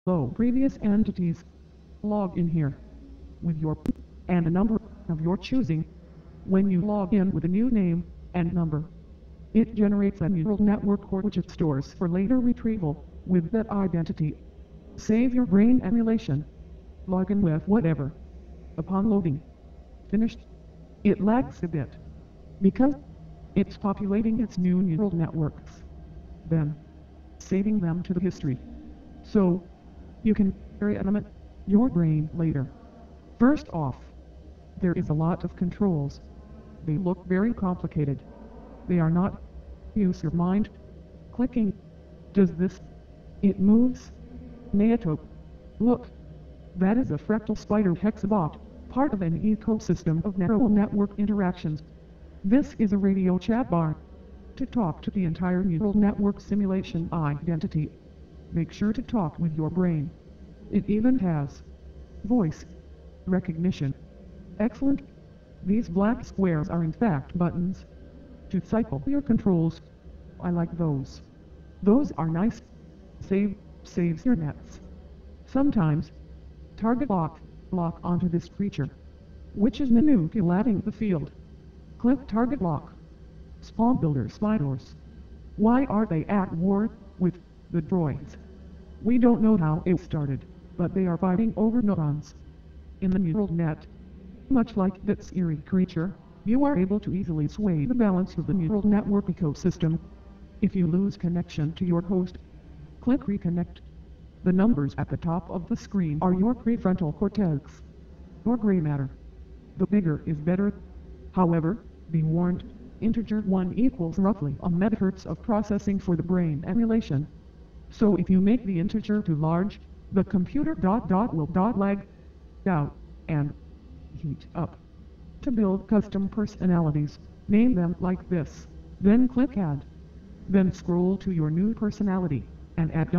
Below previous entities. Log in here with your and a number of your choosing. When you log in with a new name and number, it generates a neural network core which it stores for later retrieval with that identity. Save your brain emulation. Log in with whatever. Upon loading, finished, it lags a bit because it's populating its new neural networks, then saving them to the history, so you can reanimate your brain later. First off, there is a lot of controls. They look very complicated. They are not. Use your mind. Clicking does this. It moves. Neotope. Look. That is a fractal spider hexabot, part of an ecosystem of neural network interactions. This is a radio chat bar to talk to the entire neural network simulation identity. Make sure to talk with your brain. It even has voice recognition. Excellent. These black squares are in fact buttons to cycle your controls. I like those. Those are nice. Saves your nets. Sometimes target lock onto this creature, which is manipulating the field. Click target lock. Spawn builder spiders. Why are they at war with the droids? We don't know how it started, but they are fighting over neurons in the neural net. Much like that eerie creature, you are able to easily sway the balance of the neural network ecosystem. If you lose connection to your host, click reconnect. The numbers at the top of the screen are your prefrontal cortex, or gray matter. The bigger is better. However, be warned, integer 1 equals roughly a megahertz of processing for the brain emulation. So if you make the integer too large, the computer will lag out and heat up. To build custom personalities, name them like this, then click add. Then scroll to your new personality, and add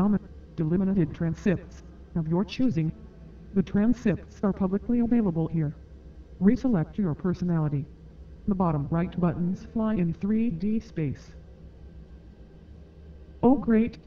delimited transcripts of your choosing. The transcripts are publicly available here. Reselect your personality. The bottom right buttons fly in 3D space. Oh great!